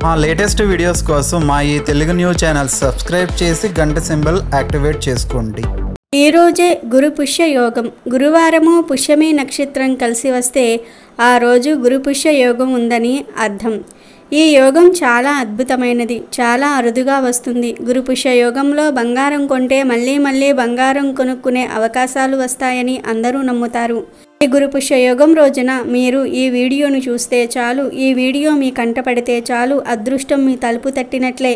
మా latest videos కోసం మా ఈ తెలుగు న్యూస్ ఛానల్ సబ్స్క్రైబ్ చేసి గంట సింబల్ యాక్టివేట్ చేసుకోండి. ఈ రోజే గురు పుష్య యోగం. గురువారము పుష్యమి నక్షత్రం కలిసి వస్తే ఆ రోజు గురు పుష్య యోగం ఉందని అర్థం. ఈ యోగం చాలా అద్భుతమైనది, చాలా అరుదుగా వస్తుంది. గురు పుష్య యోగంలో బంగారం కొంటే మళ్ళీ బంగారం కొనుక్కునే అవకాశాలు వస్తాయని అందరూ నమ్ముతారు. ఈ గురు పుష్య యోగం రోజున మీరు ఈ వీడియోను చూస్తే చాలు, ఈ వీడియో మీ కంటపడితే చాలు, అదృష్టం మీ తలుపు తట్టినట్లే.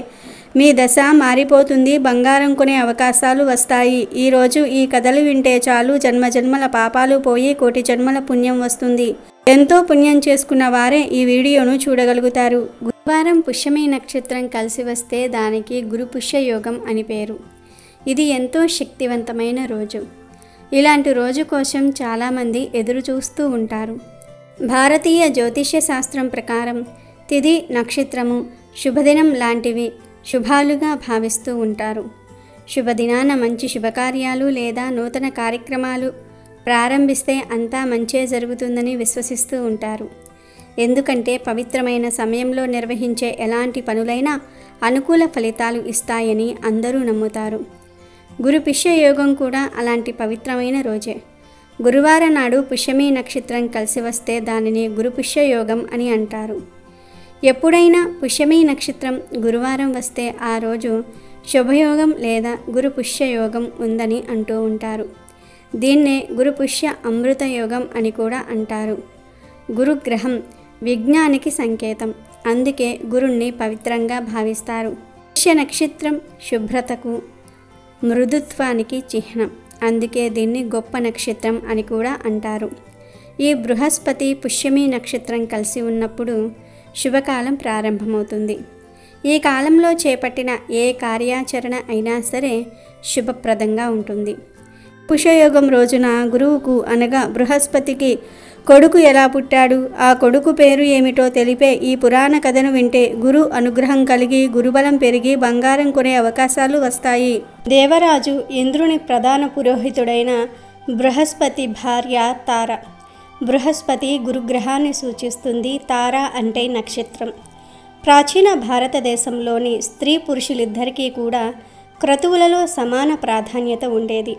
మీ దశ మారిపోతుంది, బంగారం కొనే అవకాశాలు వస్తాయి. ఈరోజు ఈ కథలు వింటే చాలు, జన్మజన్మల పాపాలు పోయి కోటి జన్మల పుణ్యం వస్తుంది. ఎంతో పుణ్యం చేసుకున్న వారే ఈ వీడియోను చూడగలుగుతారు. గురువారం పుష్యమి నక్షత్రం కలిసి వస్తే దానికి గురు పుష్య యోగం అని పేరు. ఇది ఎంతో శక్తివంతమైన రోజు. ఇలాంటి రోజు కోసం చాలామంది ఎదురు చూస్తూ ఉంటారు. భారతీయ జ్యోతిష్య శాస్త్రం ప్రకారం తిథి, నక్షత్రము, శుభదినం లాంటివి శుభాలుగా భావిస్తూ ఉంటారు. శుభదినాన మంచి శుభకార్యాలు లేదా నూతన కార్యక్రమాలు ప్రారంభిస్తే అంతా మంచే జరుగుతుందని విశ్వసిస్తూ ఉంటారు. ఎందుకంటే పవిత్రమైన సమయంలో నిర్వహించే ఎలాంటి పనులైనా అనుకూల ఫలితాలు ఇస్తాయని అందరూ నమ్ముతారు. గురు పుష్య యోగం కూడా అలాంటి పవిత్రమైన రోజే. గురువారం నాడు పుష్యమి నక్షత్రం కలిసి వస్తే దానిని గురు పుష్య యోగం అని అంటారు. ఎప్పుడైనా పుష్యమి నక్షత్రం గురువారం వస్తే ఆ రోజు శుభయోగం లేదా గురు పుష్య యోగం ఉందని అంటూ ఉంటారు. దీన్నే గురు పుష్య అమృత యోగం అని కూడా అంటారు. గురుగ్రహం విజ్ఞానికి సంకేతం, అందుకే గురుణ్ణి పవిత్రంగా భావిస్తారు. పుష్య నక్షత్రం శుభ్రతకు, మృదుత్వానికి చిహ్నం, అందుకే దీన్ని గొప్ప నక్షత్రం అని కూడా అంటారు. ఈ బృహస్పతి పుష్యమి నక్షత్రం కలిసి ఉన్నప్పుడు శుభకాలం ప్రారంభమవుతుంది. ఈ కాలంలో చేపట్టిన ఏ కార్యాచరణ అయినా సరే శుభప్రదంగా ఉంటుంది. పుష్యయోగం రోజున గురువుకు అనగా బృహస్పతికి కొడుకు ఎలా పుట్టాడు, ఆ కొడుకు పేరు ఏమిటో తెలిపే ఈ పురాణ కథను వింటే గురు అనుగ్రహం కలిగి గురుబలం పెరిగి బంగారం కొనే అవకాశాలు వస్తాయి. దేవరాజు ఇంద్రుని ప్రధాన పురోహితుడైన బృహస్పతి భార్య తార. బృహస్పతి గురుగ్రహాన్ని సూచిస్తుంది. తార అంటే నక్షత్రం. ప్రాచీన భారతదేశంలోని స్త్రీ పురుషులిద్దరికీ కూడా క్రతువులలో సమాన ప్రాధాన్యత ఉండేది.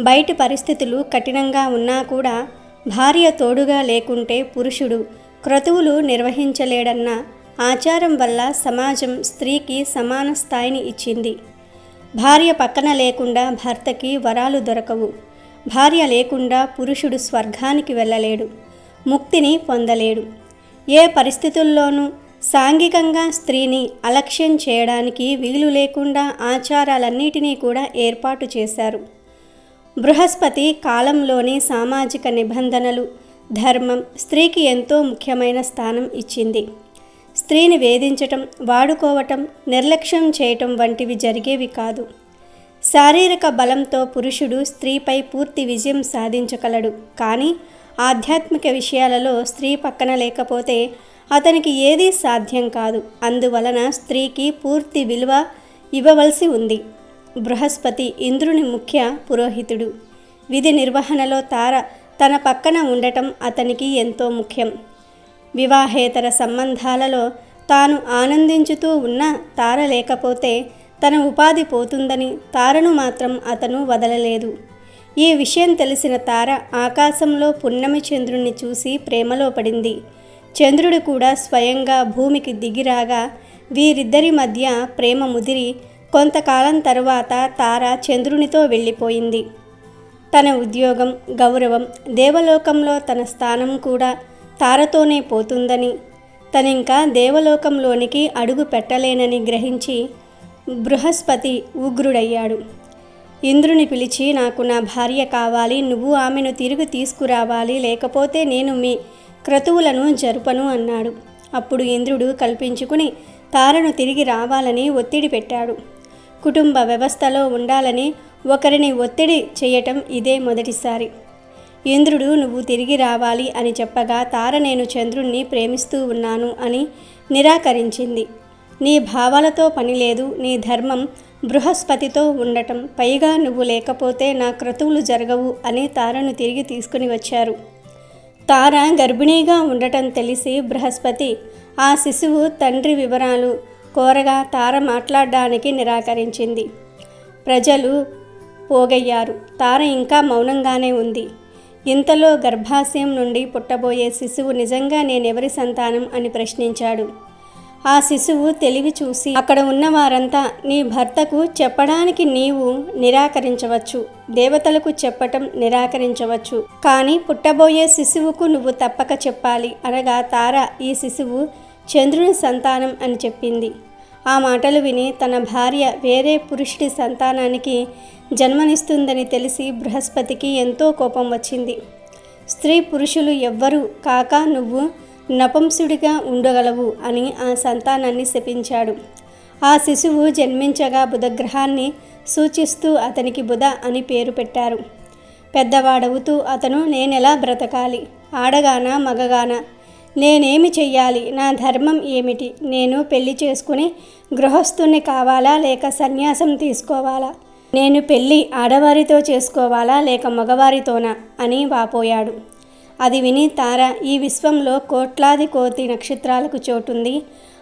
బయటి పరిస్థితులు కఠినంగా ఉన్నా కూడా భార్య తోడుగా లేకుంటే పురుషుడు క్రతువులు నిర్వహించలేడన్న ఆచారం వల్ల సమాజం స్త్రీకి సమాన స్థాయిని ఇచ్చింది. భార్య పక్కన లేకుండా భర్తకి వరాలు దొరకవు. భార్య లేకుండా పురుషుడు స్వర్గానికి వెళ్ళలేడు, ముక్తిని పొందలేడు. ఏ పరిస్థితుల్లోనూ సాంఘికంగా స్త్రీని అలక్ష్యం చేయడానికి వీలు లేకుండా ఆచారాలన్నిటినీ కూడా ఏర్పాటు చేశారు. బృహస్పతి కాలంలోని సామాజిక నిబంధనలు, ధర్మం స్త్రీకి ఎంతో ముఖ్యమైన స్థానం ఇచ్చింది. స్త్రీని వేధించటం, వాడుకోవటం, నిర్లక్ష్యం చేయటం వంటివి జరిగేవి కాదు. శారీరక బలంతో పురుషుడు స్త్రీపై పూర్తి విజయం సాధించగలడు. కానీ ఆధ్యాత్మిక విషయాలలో స్త్రీ పక్కన లేకపోతే అతనికి ఏదీ సాధ్యం కాదు. అందువలన స్త్రీకి పూర్తి విలువ ఇవ్వవలసి ఉంది. బృహస్పతి ఇంద్రుని ముఖ్య పురోహితుడు. విధి నిర్వహణలో తార తన పక్కన ఉండటం అతనికి ఎంతో ముఖ్యం. వివాహేతర సంబంధాలలో తాను ఆనందించుతూ ఉన్న తార లేకపోతే తన ఉపాధి పోతుందని తారను మాత్రం అతను వదలలేదు. ఈ విషయం తెలిసిన తార ఆకాశంలో పున్నమి చంద్రుణ్ణి చూసి ప్రేమలో పడింది. చంద్రుడు కూడా స్వయంగా భూమికి దిగిరాగా వీరిద్దరి మధ్య ప్రేమ ముదిరి కొంతకాలం తరువాత తార చంద్రునితో వెళ్ళిపోయింది. తన ఉద్యోగం, గౌరవం, దేవలోకంలో తన స్థానం కూడా తారతోనే పోతుందని, తనింకా దేవలోకంలోనికి అడుగు పెట్టలేనని గ్రహించి బృహస్పతి ఉగ్రుడయ్యాడు. ఇంద్రుని పిలిచి, నాకు నా భార్య కావాలి, నువ్వు ఆమెను తిరిగి తీసుకురావాలి, లేకపోతే నేను మీ క్రతువులను జరుపను అన్నాడు. అప్పుడు ఇంద్రుడు కల్పించుకుని తారను తిరిగి రావాలని ఒత్తిడి పెట్టాడు. కుటుంబ వ్యవస్థలో ఉండాలని ఒకరిని ఒత్తిడి చేయటం ఇదే మొదటిసారి. ఇంద్రుడు నువ్వు తిరిగి రావాలి అని చెప్పగా తార నేను చంద్రుణ్ణి ప్రేమిస్తూ ఉన్నాను అని నిరాకరించింది. నీ భావాలతో పని లేదు, నీ ధర్మం బృహస్పతితో ఉండటం, పైగా నువ్వు లేకపోతే నా క్రతువులు జరగవు అని తారను తిరిగి తీసుకుని వచ్చారు. తార గర్భిణీగా ఉండటం తెలిసి బృహస్పతి ఆ శిశువు తండ్రి వివరాలు కోరగా తార మాట్లాడడానికి నిరాకరించింది. ప్రజలు పోగయ్యారు. తార ఇంకా మౌనంగానే ఉంది. ఇంతలో గర్భాశయం నుండి పుట్టబోయే శిశువు నిజంగా నేనెవరి సంతానం అని ప్రశ్నించాడు. ఆ శిశువు తెలివి చూసి అక్కడ ఉన్న వారంతా, నీ భర్తకు చెప్పడానికి నీవు నిరాకరించవచ్చు, దేవతలకు చెప్పటం నిరాకరించవచ్చు, కానీ పుట్టబోయే శిశువుకు నువ్వు తప్పక చెప్పాలి అనగా తార ఈ శిశువు చంద్రుని సంతానం అని చెప్పింది. ఆ మాటలు విని తన భార్య వేరే పురుషుడి సంతానానికి జన్మనిస్తుందని తెలిసి బృహస్పతికి ఎంతో కోపం వచ్చింది. స్త్రీ పురుషులు ఎవ్వరూ కాక నువ్వు నపుంసుడిగా ఉండగలవు అని ఆ సంతానాన్ని శపించాడు. ఆ శిశువు జన్మించగా బుధగ్రహాన్ని సూచిస్తూ అతనికి బుధ అని పేరు పెట్టారు. పెద్దవాడవుతూ అతను నేనెలా బ్రతకాలి, ఆడగానా మగగానా, నేనేమి చెయ్యాలి, నా ధర్మం ఏమిటి, నేను పెళ్లి చేసుకుని గృహస్థుని కావాలా లేక సన్యాసం తీసుకోవాలా, నేను పెళ్ళి ఆడవారితో చేసుకోవాలా లేక మగవారితోనా అని వాపోయాడు. అది విని తార, ఈ విశ్వంలో కోట్లాది కోటి నక్షత్రాలకు చోటుంది,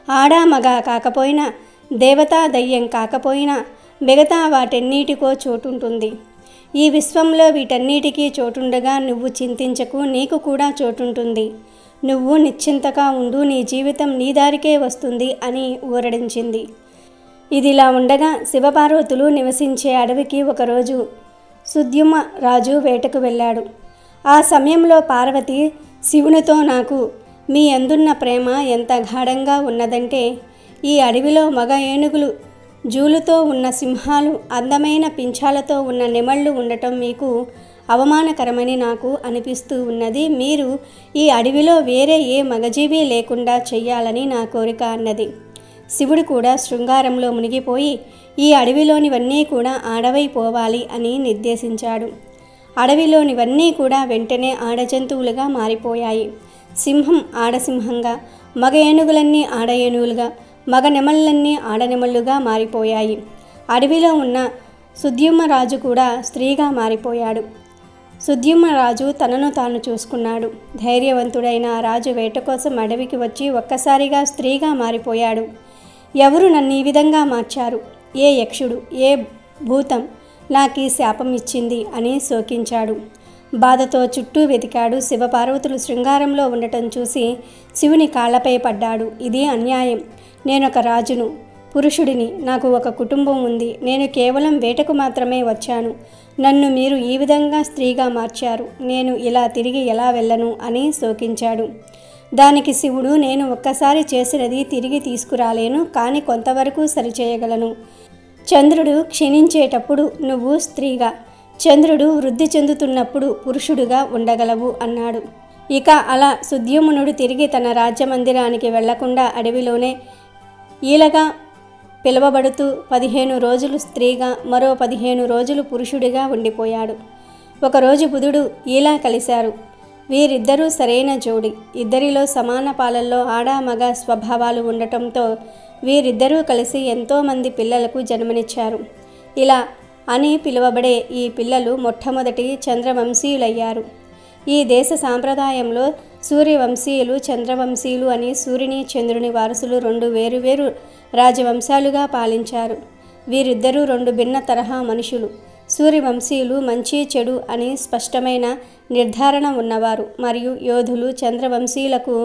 ఆడా మగ కాకపోయినా దేవతా దయ్యం కాకపోయినా మిగతా వాటన్నిటికో చోటుంటుంది. ఈ విశ్వంలో వీటన్నిటికీ చోటుండగా నువ్వు చింతించకు, నీకు కూడా చోటుంటుంది, నువ్వు నిశ్చింతగా ఉండు, నీ జీవితం నీ దారికే వస్తుంది అని ఊరడించింది. ఇదిలా ఉండగా శివపార్వతులు నివసించే అడవికి ఒకరోజు సుద్యుమ్న రాజు వేటకు వెళ్ళాడు. ఆ సమయంలో పార్వతి శివునితో, నాకు మీ అందున్న ప్రేమ ఎంత గాఢంగా ఉన్నదంటే ఈ అడవిలో మగ ఏనుగులు, జూలుతో ఉన్న సింహాలు, అందమైన పింఛాలతో ఉన్న నెమళ్ళు ఉండటం మీకు అవమానకరమని నాకు అనిపిస్తూ ఉన్నది. మీరు ఈ అడవిలో వేరే ఏ మగజీవి లేకుండా చెయ్యాలని నా కోరిక అన్నది. శివుడు కూడా శృంగారంలో మునిగిపోయి ఈ అడవిలోనివన్నీ కూడా ఆడవైపోవాలి అని నిర్దేశించాడు. అడవిలోనివన్నీ కూడా వెంటనే ఆడజంతువులుగా మారిపోయాయి. సింహం ఆడసింహంగా, మగ ఏనుగులన్నీ ఆడ ఏనుగులుగా, మగ నెమళ్ళన్నీ ఆడనెమళ్ళుగా మారిపోయాయి. అడవిలో ఉన్న సుద్యుమ్నరాజు కూడా స్త్రీగా మారిపోయాడు. సుద్యుమ్నరాజు తనను తాను చూసుకున్నాడు. ధైర్యవంతుడైన ఆ రాజు వేట కోసం అడవికి వచ్చి ఒక్కసారిగా స్త్రీగా మారిపోయాడు. ఎవరు నన్ను ఈ విధంగా మార్చారు? ఏ యక్షుడు, ఏ భూతం నాకీ శాపం ఇచ్చింది అని శోకించాడు. బాధతో చుట్టూ వెతికాడు. శివపార్వతులు శృంగారంలో ఉండటం చూసి శివుని కాళ్లపై పడ్డాడు. ఇది అన్యాయం. నేనొక రాజును, పురుషుడిని, నాకు ఒక కుటుంబం ఉంది, నేను కేవలం వేటకు మాత్రమే వచ్చాను, నన్ను మీరు ఈ విధంగా స్త్రీగా మార్చారు, నేను ఇలా తిరిగి ఎలా వెళ్ళను అని శోకించాడు. దానికి శివుడు, నేను ఒక్కసారి చేసినది తిరిగి తీసుకురాలేను, కానీ కొంతవరకు సరిచేయగలను. చంద్రుడు క్షీణించేటప్పుడు నువ్వు స్త్రీగా, చంద్రుడు వృద్ధి చెందుతున్నప్పుడు పురుషుడుగా ఉండగలవు అన్నాడు. ఇక అలా సుద్యుమ్నుడు తిరిగి తన రాజ్యమందిరానికి వెళ్లకుండా అడవిలోనే ఈలగా పిలువబడుతూ 15 రోజులు స్త్రీగా, మరో 15 రోజులు పురుషుడిగా ఉండిపోయాడు. ఒకరోజు బుధుడు ఈలా కలిశారు. వీరిద్దరూ సరైన జోడి. ఇద్దరిలో సమాన పాలల్లో ఆడ మగ స్వభావాలు ఉండటంతో వీరిద్దరూ కలిసి ఎంతోమంది పిల్లలకు జన్మనిచ్చారు. ఇలా అని పిలువబడే ఈ పిల్లలు మొట్టమొదటి చంద్రవంశీయులయ్యారు. ఈ దేశ సాంప్రదాయంలో సూర్యవంశీయులు, చంద్రవంశీయులు అని సూర్యుని చంద్రుని వారసులు 2 వేరువేరు రాజవంశాలుగా పాలించారు. వీరిద్దరూ 2 భిన్న తరహా మనుషులు. సూర్యవంశీయులు మంచి చెడు అని స్పష్టమైన నిర్ధారణ ఉన్నవారు మరియు యోధులు. చంద్రవంశీయులకు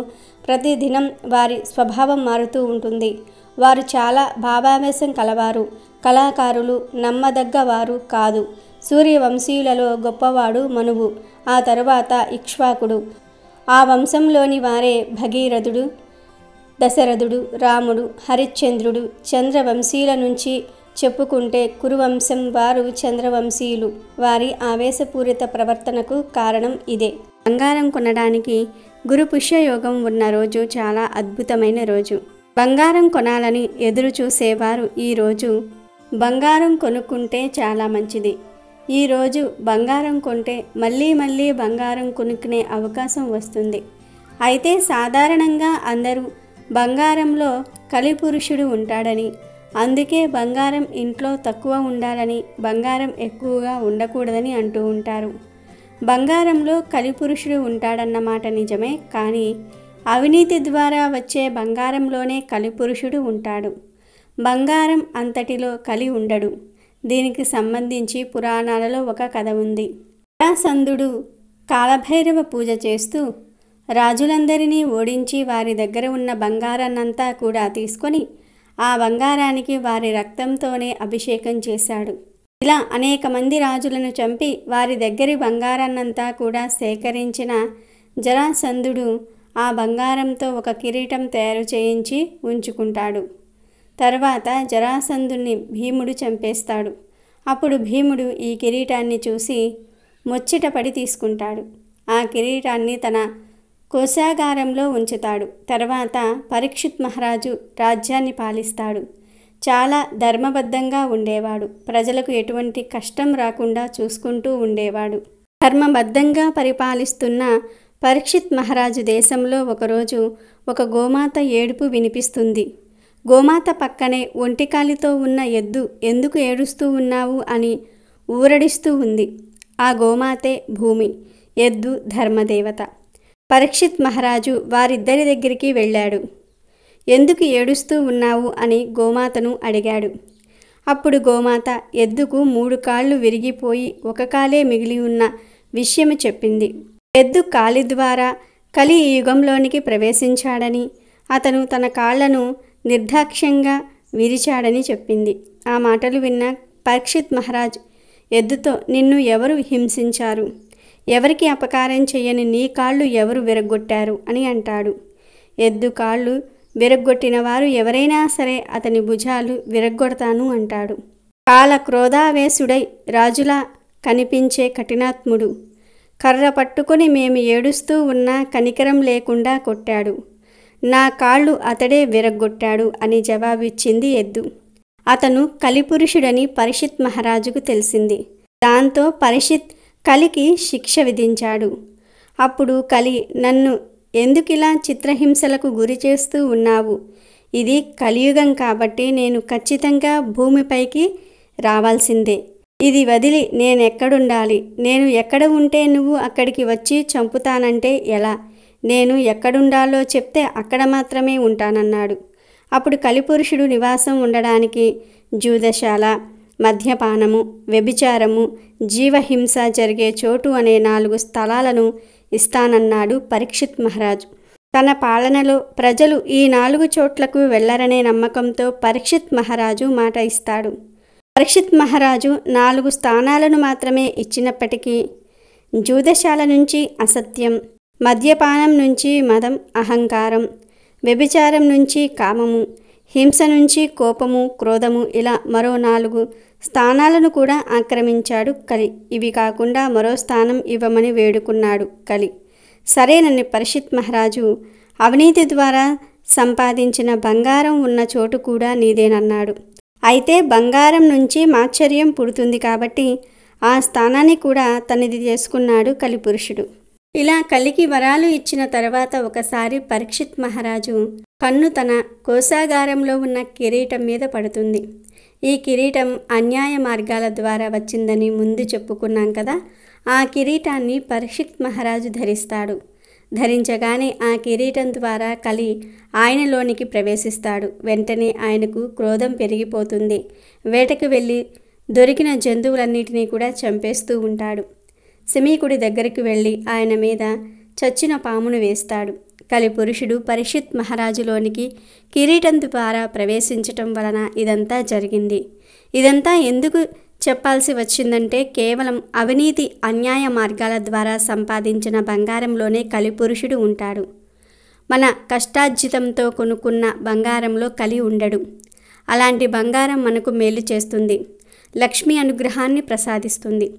ప్రతిదినం వారి స్వభావం మారుతూ ఉంటుంది. వారు చాలా భావావేశం కలవారు, కళాకారులు, నమ్మదగ్గవారు కాదు. సూర్యవంశీయులలో గొప్పవాడు మనువు, ఆ తరువాత ఇక్ష్వాకుడు. ఆ వంశంలోని వారే భగీరథుడు, దశరథుడు, రాముడు, హరిశ్చంద్రుడు. చంద్రవంశీయుల నుంచి చెప్పుకుంటే కురువంశం వారు చంద్రవంశీయులు. వారి ఆవేశపూరిత ప్రవర్తనకు కారణం ఇదే. బంగారం కొనడానికి గురు పుష్యయోగం ఉన్న రోజు చాలా అద్భుతమైన రోజు. బంగారం కొనాలని ఎదురు చూసేవారు ఈరోజు బంగారం కొనుక్కుంటే చాలా మంచిది. ఈరోజు బంగారం కొంటే మళ్ళీ మళ్ళీ బంగారం కొనుక్కునే అవకాశం వస్తుంది. అయితే సాధారణంగా అందరూ బంగారంలో కలిపురుషుడు ఉంటాడని, అందుకే బంగారం ఇంట్లో తక్కువ ఉండాలని, బంగారం ఎక్కువగా ఉండకూడదని అంటూ ఉంటారు. బంగారంలో కలిపురుషుడు ఉంటాడన్నమాట నిజమే, కానీ అవినీతి ద్వారా వచ్చే బంగారంలోనే కలిపురుషుడు ఉంటాడు. బంగారం అంతటిలో కలి ఉండడు. దీనికి సంబంధించి పురాణాలలో ఒక కథ ఉంది. జరాసంధుడు కాలభైరవ పూజ చేస్తూ రాజులందరినీ ఓడించి వారి దగ్గర ఉన్న బంగారాన్నంతా కూడా తీసుకొని ఆ బంగారానికి వారి రక్తంతోనే అభిషేకం చేశాడు. ఇలా అనేక మంది రాజులను చంపి వారి దగ్గరి బంగారాన్నంతా కూడా సేకరించిన జరాసంధుడు ఆ బంగారంతో ఒక కిరీటం తయారు చేయించి ఉంచుకుంటాడు. తర్వాత జరాసంధుని భీముడు చంపేస్తాడు. అప్పుడు భీముడు ఈ కిరీటాన్ని చూసి ముచ్చటపడి తీసుకుంటాడు. ఆ కిరీటాన్ని తన కోశాగారంలో ఉంచుతాడు. తర్వాత పరీక్షిత్ మహారాజు రాజ్యాన్ని పాలిస్తాడు. చాలా ధర్మబద్ధంగా ఉండేవాడు. ప్రజలకు ఎటువంటి కష్టం రాకుండా చూసుకుంటూ ఉండేవాడు. ధర్మబద్ధంగా పరిపాలిస్తున్న పరీక్షిత్ మహారాజు దేశంలో ఒకరోజు ఒక గోమాత ఏడుపు వినిపిస్తుంది. గోమాత పక్కనే ఒంటికాలితో ఉన్న ఎద్దు ఎందుకు ఏడుస్తూ ఉన్నావు అని ఊరడిస్తూ ఉంది. ఆ గోమాతే భూమి, ఎద్దు ధర్మదేవత. పరీక్షిత్ మహారాజు వారిద్దరి దగ్గరికి వెళ్ళాడు. ఎందుకు ఏడుస్తూ ఉన్నావు అని గోమాతను అడిగాడు. అప్పుడు గోమాత ఎద్దుకు 3 కాళ్ళు విరిగిపోయి ఒక కాలే మిగిలి ఉన్న విషయము చెప్పింది. ఎద్దు కాలి ద్వారా కలి ఈ యుగంలోనికి ప్రవేశించాడని, అతను తన కాళ్లను నిర్దాక్ష్యంగా విరిచాడని చెప్పింది. ఆ మాటలు విన్న పరీక్షిత్ మహారాజ్ ఎద్దుతో, నిన్ను ఎవరు హింసించారు? ఎవరికి అపకారం చేయని నీ కాళ్ళు ఎవరు విరగ్గొట్టారు అని అంటాడు. ఎద్దు కాళ్ళు విరగ్గొట్టిన వారు ఎవరైనా సరే అతని భుజాలు విరగ్గొడతాను అంటాడు. కాల క్రోధావేశుడై రాజులా కనిపించే కఠినాత్ముడు కర్ర పట్టుకొని మేము ఏడుస్తూ ఉన్నా కనికరం లేకుండా కొట్టాడు. నా కాళ్ళు అతడే విరగ్గొట్టాడు అని జవాబిచ్చింది ఎద్దు. అతను కలిపురుషుడని పరీక్షిత్ మహారాజుకు తెలిసింది. దాంతో పరీక్షిత్ కలికి శిక్ష విధించాడు. అప్పుడు కలి, నన్ను ఎందుకిలా చిత్రహింసలకు గురి చేస్తూ ఉన్నావు? ఇది కలియుగం కాబట్టి నేను ఖచ్చితంగా భూమిపైకి రావాల్సిందే. ఇది వదిలి నేనెక్కడుండాలి? నేను ఎక్కడ ఉంటే నువ్వు అక్కడికి వచ్చి చంపుతానంటే ఎలా? నేను ఎక్కడుండాలో చెప్తే అక్కడ మాత్రమే ఉంటానన్నాడు. అప్పుడు కలిపురుషుడు నివాసం ఉండడానికి జూదశాల, మద్యపానము, వ్యభిచారము, జీవహింస జరిగే చోటు అనే 4 స్థలాలను ఇస్తానన్నాడు పరీక్షిత్ మహారాజు. తన పాలనలో ప్రజలు ఈ 4 చోట్లకు వెళ్లరనే నమ్మకంతో పరీక్షిత్ మహారాజు మాట ఇస్తాడు. పరీక్షిత్ మహారాజు 4 స్థానాలను మాత్రమే ఇచ్చినప్పటికీ జూదశాల నుంచి అసత్యం, మద్యపానం నుంచి మదం, అహంకారం, వ్యభిచారం నుంచి కామము, హింస నుంచి కోపము, క్రోధము, ఇలా మరో 4 స్థానాలను కూడా ఆక్రమించాడు కలి. ఇవి కాకుండా మరో స్థానం ఇవ్వమని వేడుకున్నాడు కలి. సరేనని పరీక్షిత్ మహారాజు, అవినీతి ద్వారా సంపాదించిన బంగారం ఉన్న చోటు కూడా నీదేనన్నాడు. అయితే బంగారం నుంచి మాత్సర్యం పుడుతుంది కాబట్టి ఆ స్థానాన్ని కూడా తనది చేసుకున్నాడు కలిపురుషుడు. ఇలా కలికి వరాలు ఇచ్చిన తర్వాత ఒకసారి పరీక్షిత్ మహారాజు కన్ను తన కోశాగారంలో ఉన్న కిరీటం మీద పడుతుంది. ఈ కిరీటం అన్యాయ మార్గాల ద్వారా వచ్చిందని ముందు చెప్పుకున్నాం కదా. ఆ కిరీటాన్ని పరీక్షిత్ మహారాజు ధరిస్తాడు. ధరించగానే ఆ కిరీటం ద్వారా కలి ఆయనలోనికి ప్రవేశిస్తాడు. వెంటనే ఆయనకు క్రోధం పెరిగిపోతుంది. వేటకు వెళ్ళి దొరికిన జంతువులన్నిటినీ కూడా చంపేస్తూ ఉంటాడు. శమీకుడి దగ్గరికి వెళ్ళి ఆయన మీద చచ్చిన పామును వేస్తాడు. కలిపురుషుడు పరీక్షిత్ మహారాజులోనికి కిరీటం ద్వారా ప్రవేశించటం వలన ఇదంతా జరిగింది. ఇదంతా ఎందుకు చెప్పాల్సి వచ్చిందంటే కేవలం అవినీతి, అన్యాయ మార్గాల ద్వారా సంపాదించిన బంగారంలోనే కలిపురుషుడు ఉంటాడు. మన కష్టార్జితంతో కొనుక్కున్న బంగారంలో కలి ఉండడు. అలాంటి బంగారం మనకు మేలు చేస్తుంది, లక్ష్మి అనుగ్రహాన్ని ప్రసాదిస్తుంది.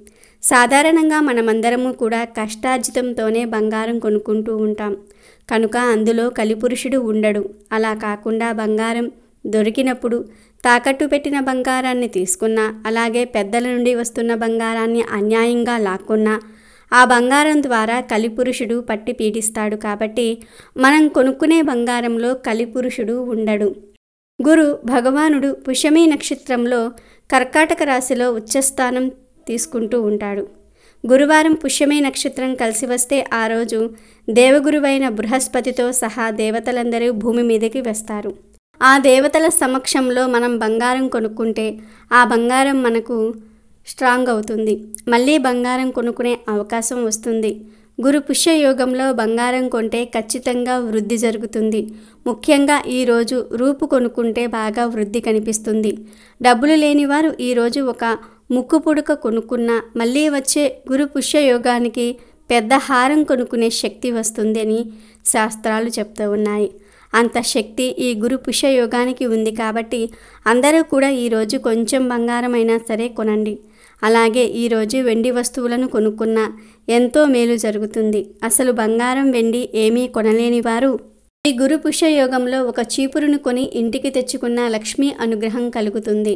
సాధారణంగా మనమందరము కూడా కష్టార్జితంతోనే బంగారం కొనుక్కుంటూ ఉంటాం కనుక అందులో కలిపురుషుడు ఉండడు. అలా కాకుండా బంగారం దొరికినప్పుడు తాకట్టు పెట్టిన బంగారాన్ని తీసుకున్నా, అలాగే పెద్దల నుండి వస్తున్న బంగారాన్ని అన్యాయంగా లాక్కున్నా ఆ బంగారం ద్వారా కలిపురుషుడు పట్టి పీడిస్తాడు. కాబట్టి మనం కొనుక్కునే బంగారంలో కలిపురుషుడు ఉండడు. గురు భగవానుడు పుష్యమి నక్షత్రంలో కర్కాటక రాశిలో ఉచ్చస్థానం తీసుకుంటూ ఉంటాడు. గురువారం పుష్యమి నక్షత్రం కలిసి వస్తే ఆ రోజు దేవగురువైన బృహస్పతితో సహా దేవతలందరూ భూమి మీదకి వస్తారు. ఆ దేవతల సమక్షంలో మనం బంగారం కొనుక్కుంటే ఆ బంగారం మనకు స్ట్రాంగ్ అవుతుంది. మళ్ళీ బంగారం కొనుక్కునే అవకాశం వస్తుంది. గురు పుష్య యోగంలో బంగారం కొంటే ఖచ్చితంగా వృద్ధి జరుగుతుంది. ముఖ్యంగా ఈరోజు రూపు కొనుక్కుంటే బాగా వృద్ధి కనిపిస్తుంది. డబ్బులు లేని వారు ఈరోజు ఒక ముక్కు పుడక కొనుక్కున్నా మళ్ళీ వచ్చే గురు పుష్య యోగానికి పెద్ద హారం కొనుక్కునే శక్తి వస్తుంది అని శాస్త్రాలు చెప్తూ ఉన్నాయి. అంత శక్తి ఈ గురు పుష్య యోగానికి ఉంది కాబట్టి అందరూ కూడా ఈరోజు కొంచెం బంగారం అయినా సరే కొనండి. అలాగే ఈరోజు వెండి వస్తువులను కొనుక్కున్నా ఎంతో మేలు జరుగుతుంది. అసలు బంగారం వెండి ఏమీ కొనలేని వారు ఈ గురు పుష్య యోగంలో ఒక చీపురును కొని ఇంటికి తెచ్చుకున్న లక్ష్మీ అనుగ్రహం కలుగుతుంది.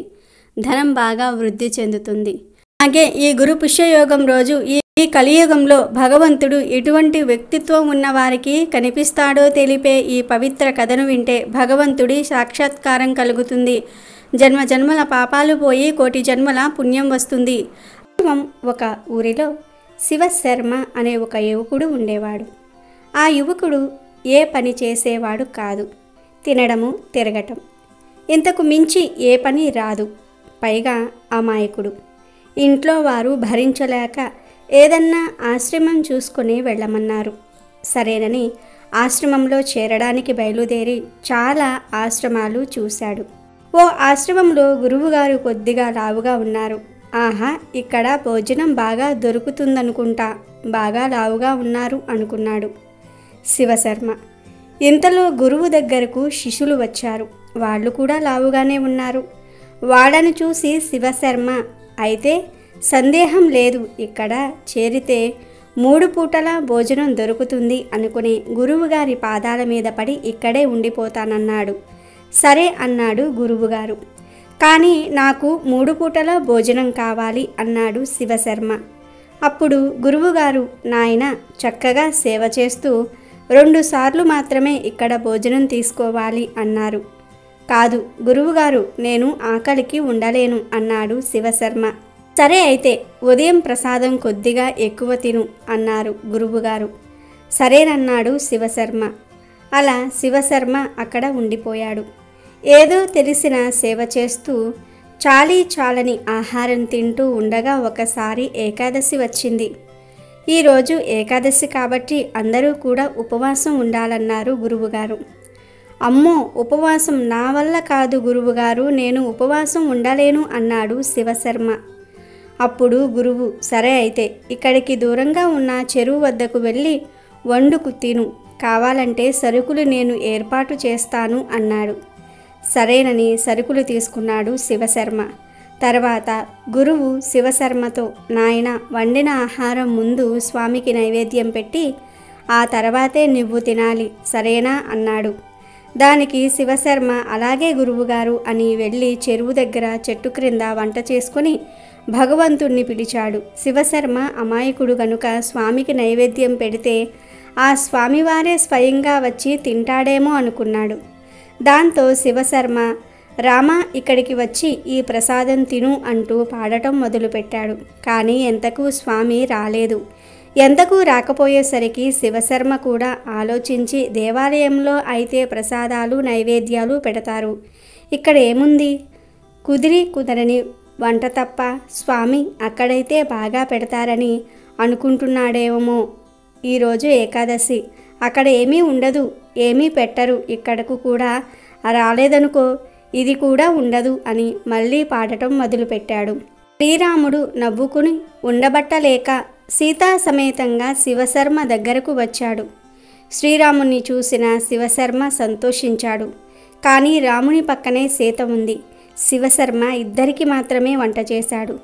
ధనం బాగా వృద్ధి చెందుతుంది. అలాగే ఈ గురు పుష్య యోగం రోజు ఈ కలియుగంలో భగవంతుడు ఎటువంటి వ్యక్తిత్వం ఉన్న వారికి కనిపిస్తాడో తెలిపే ఈ పవిత్ర కథను వింటే భగవంతుడి సాక్షాత్కారం కలుగుతుంది. జన్మ జన్మల పాపాలు పోయి కోటి జన్మల పుణ్యం వస్తుంది. ఒక ఊరిలో శివశర్మ అనే ఒక యువకుడు ఉండేవాడు. ఆ యువకుడు ఏ పని చేసేవాడు కాదు. తినడము తిరగటం, ఇంతకు మించి ఏ పని రాదు. పైగా అమాయకుడు. ఇంట్లో వారు భరించలేక ఏదన్నా ఆశ్రమం చూసుకొని వెళ్ళమన్నారు. సరేనని ఆశ్రమంలో చేరడానికి బయలుదేరి చాలా ఆశ్రమాలు చూశాడు. ఓ ఆశ్రమంలో గురువుగారు కొద్దిగా లావుగా ఉన్నారు. ఆహా, ఇక్కడ భోజనం బాగా దొరుకుతుందనుకుంటా, బాగా లావుగా ఉన్నారు అనుకున్నాడు శివశర్మ. ఇంతలో గురువు దగ్గరకు శిష్యులు వచ్చారు. వాళ్ళు కూడా లావుగానే ఉన్నారు. వాళ్ళను చూసి శివశర్మ, అయితే సందేహం లేదు, ఇక్కడ చేరితే 3 పూటల భోజనం దొరుకుతుంది అనుకుని గురువుగారి పాదాల మీద పడి ఇక్కడే ఉండిపోతానన్నాడు. సరే అన్నాడు గురువుగారు. కానీ నాకు 3 పూటల భోజనం కావాలి అన్నాడు శివశర్మ. అప్పుడు గురువుగారు, నాయన చక్కగా సేవ చేస్తూ 2 సార్లు మాత్రమే ఇక్కడ భోజనం తీసుకోవాలి అన్నారు. కాదు గురువుగారు, నేను ఆకలికి ఉండలేను అన్నాడు శివశర్మ. సరే అయితే ఉదయం ప్రసాదం కొద్దిగా ఎక్కువ తిను అన్నారు గురువుగారు. సరేనన్నాడు శివశర్మ. అలా శివశర్మ అక్కడ ఉండిపోయాడు. ఏదో తెలిసిన సేవ చేస్తూ చాలని ఆహారం తింటూ ఉండగా ఒకసారి ఏకాదశి వచ్చింది. ఈరోజు ఏకాదశి కాబట్టి అందరూ కూడా ఉపవాసం ఉండాలన్నారు గురువుగారు. అమ్మో, ఉపవాసం నా వల్ల కాదు గురువుగారు, నేను ఉపవాసం ఉండలేను అన్నాడు శివశర్మ. అప్పుడు గురువు, సరే అయితే ఇక్కడికి దూరంగా ఉన్న చెరువు వద్దకు వెళ్ళి వండుకు తిను, కావాలంటే సరుకులు నేను ఏర్పాటు చేస్తాను అన్నాడు. సరేనని సరుకులు తీసుకున్నాడు శివశర్మ. తర్వాత గురువు శివశర్మతో, నాయన వండిన ఆహారం ముందు స్వామికి నైవేద్యం పెట్టి ఆ తర్వాతే నువ్వు తినాలి, సరేనా అన్నాడు. దానికి శివశర్మ అలాగే గురువుగారు అని వెళ్ళి చెరువు దగ్గర చెట్టు క్రింద వంట చేసుకొని భగవంతుణ్ణి పిలిచాడు. శివశర్మ అమాయకుడు గనుక స్వామికి నైవేద్యం పెడితే ఆ స్వామివారే స్వయంగా వచ్చి తింటాడేమో అనుకున్నాడు. దాంతో శివశర్మ, రామ ఇక్కడికి వచ్చి ఈ ప్రసాదం తిను అంటూ పాడటం మొదలుపెట్టాడు. కానీ ఎంతకు స్వామి రాలేదు. ఎంతకు రాకపోయేసరికి శివశర్మ కూడా ఆలోచించి, దేవాలయంలో అయితే ప్రసాదాలు నైవేద్యాలు పెడతారు, ఇక్కడ ఏముంది, కుదరని వంట తప్ప, స్వామి అక్కడైతే బాగా పెడతారని అనుకుంటున్నాడేమో. ఈరోజు ఏకాదశి, అక్కడ ఏమీ ఉండదు, ఏమీ పెట్టరు, ఇక్కడకు కూడా రాలేదనుకో ఇది కూడా ఉండదు అని మళ్ళీ పాడటం మొదలుపెట్టాడు. శ్రీరాముడు నవ్వుకుని ఉండబట్టలేక సీతా సమేతంగా శివశర్మ దగ్గరకు వచ్చాడు. శ్రీరాముని చూసిన శివశర్మ సంతోషించాడు. కానీ రాముని పక్కనే సీత ఉంది. శివశర్మ ఇద్దరికి మాత్రమే వంట చేశాడు.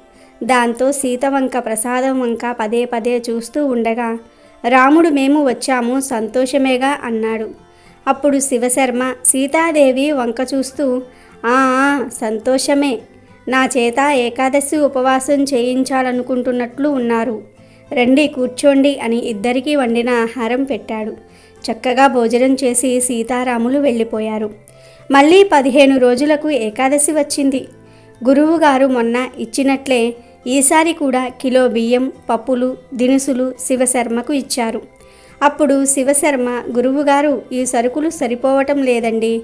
దాంతో సీత వంక ప్రసాదం వంక పదే పదే చూస్తూ ఉండగా, రాముడు మేము వచ్చాము, సంతోషమేగా అన్నాడు. అప్పుడు శివశర్మ సీతాదేవి వంక చూస్తూ, సంతోషమే, నా చేత ఏకాదశి ఉపవాసం చేయించాలనుకుంటున్నట్లు ఉన్నారు, రండి కూర్చోండి అని ఇద్దరికీ వండిన ఆహారం పెట్టాడు. చక్కగా భోజనం చేసి సీతారాములు వెళ్ళిపోయారు. మళ్ళీ 15 రోజులకు ఏకాదశి వచ్చింది. గురువుగారు మొన్న ఇచ్చినట్లే ఈసారి కూడా కిలో బియ్యం, పప్పులు, దినుసులు శివశర్మకు ఇచ్చారు. అప్పుడు శివశర్మ, గురువుగారు ఈ సరుకులు సరిపోవటం లేదండి,